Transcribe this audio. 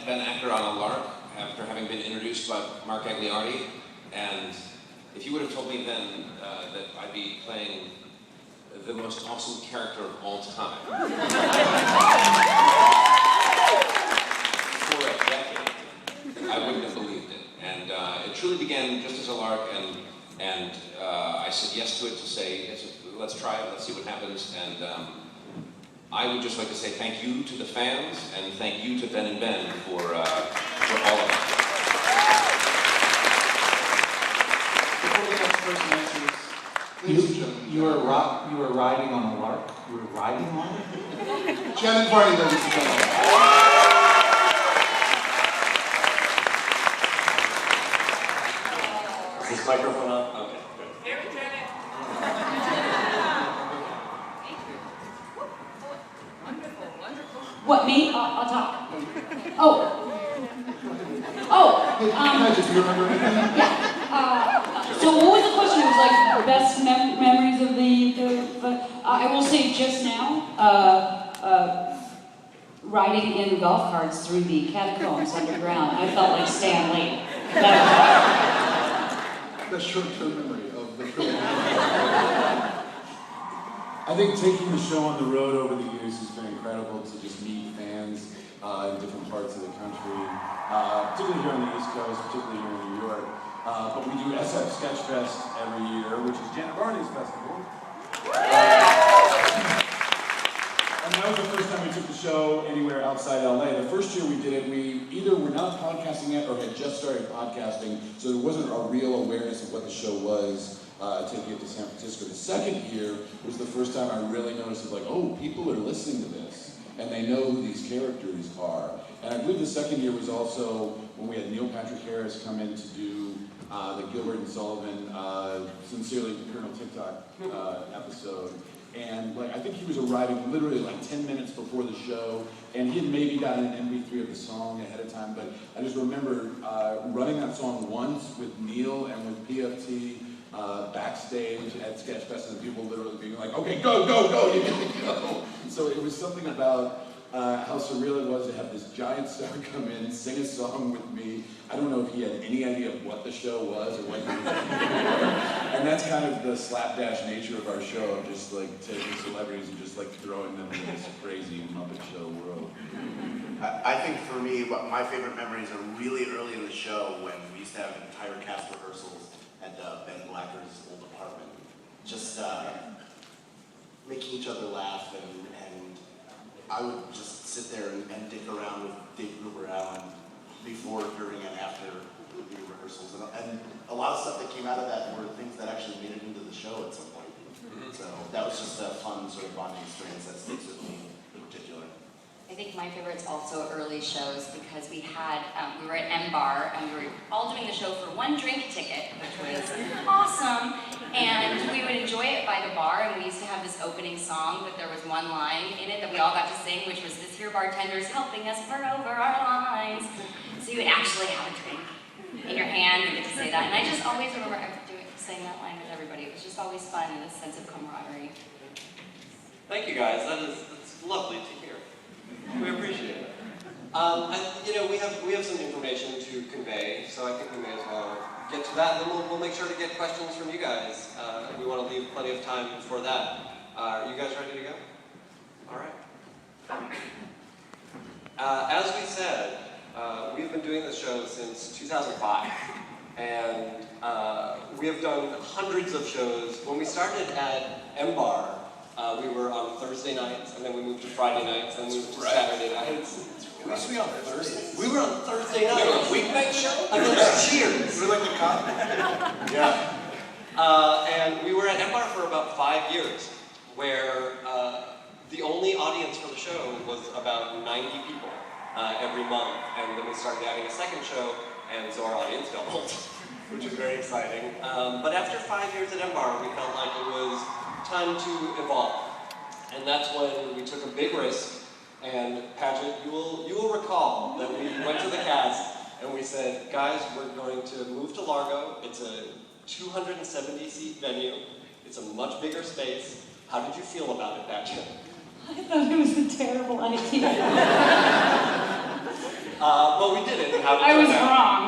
been actor on a lark after having been introduced by Mark Agliardi, and if you would have told me then that I'd be playing the most awesome character of all time for a decade, I wouldn't have believed it. And it truly began just as a lark, and I said yes to it to say, let's try it, let's see what happens. And I would just like to say thank you to the fans, and thank you to Ben and Ben for all of it. Before the next person answers, ladies and gentlemen. You were riding on a lark? You were riding on it? Shannon Varney, ladies and gentlemen. Is this microphone on? Okay, good. Here, Janet. Wonderful, wonderful. What, me? I'll talk. Hey, can I just remember anything? Yeah. So what was the question? It was like best memories of the I will say just now, riding in golf carts through the catacombs underground. I felt like Stan Lee. The short-term memory of the film. I think taking the show on the road over the years has been incredible to just meet fans in different parts of the country, particularly here on the East Coast, particularly here in New York. But we do SF Sketch Fest every year, which is Janet Varney's festival. And that was the first time we took the show anywhere outside LA. The first year we did it, we either were not podcasting yet or had just started podcasting, so there wasn't a real awareness of what the show was, taking it to San Francisco. The second year was the first time I really noticed it, like, oh, people are listening to this, and they know who these characters are. And I believe the second year was also when we had Neil Patrick Harris come in to do the Gilbert and Sullivan, Sincerely Colonel TikTok episode. And like, I think he was arriving literally like 10 minutes before the show, and he had maybe gotten an MP3 of the song ahead of time, but I just remember running that song once with Neil and with PFT backstage at Sketchfest, and people literally being like, okay, go, go, go, you get to go. So it was something about how surreal it was to have this giant star come in, sing a song with me. I don't know if he had any idea of what the show was or what he was doing. And that's kind of the slapdash nature of our show, of just like taking celebrities and just like throwing them in this crazy Muppet Show world. I think for me, my favorite memories are really early in the show when we used to have entire cast rehearsals at Ben Blacker's old apartment. Just making each other laugh, and I would just sit there and dick around with Dave Gruber Allen before, during, and after the rehearsals. And a lot of stuff that came out of that were things that actually made it into the show at some point. So that was just a fun sort of bonding experience that sticks with me in particular. I think my favorite's also early shows, because we had, we were at M Bar, and we were all doing the show for one drink ticket, which was awesome, and we would enjoy it by the bar, and we used to have this opening song, but there was one line in it that we all got to sing, which was, "This here bartender's helping us burn over our lines." So you would actually have a drink in your hand, and get to say that, and I just always remember saying that line with everybody. It was just always fun, and a sense of camaraderie. Thank you guys, that's lovely to hear. We appreciate it. We have some information to convey, so I think we may as well get to that, and then we'll make sure to get questions from you guys. We want to leave plenty of time for that. Are you guys ready to go? All right. As we said, we've been doing this show since 2005, and we have done hundreds of shows. When we started at M Bar, we were on Thursday nights, and then we moved to Friday nights, and we moved to Saturday nights. We used to be on Thursday. We were on Thursday nights. We were a weeknight show? Against Cheers. We're like the cop? Yeah. And we were at M Bar for about 5 years, where the only audience for the show was about 90 people every month. And then we started having a second show, and so our audience doubled, which was very exciting. But after 5 years at M Bar, we felt like it was time to evolve. And that's when we took a big risk. And Paget, you will recall that we went to the cast and we said, guys, we're going to move to Largo. It's a 270-seat venue. It's a much bigger space. How did you feel about it, Paget? I thought it was a terrible idea. But we did it, and how did it I turn was out? wrong.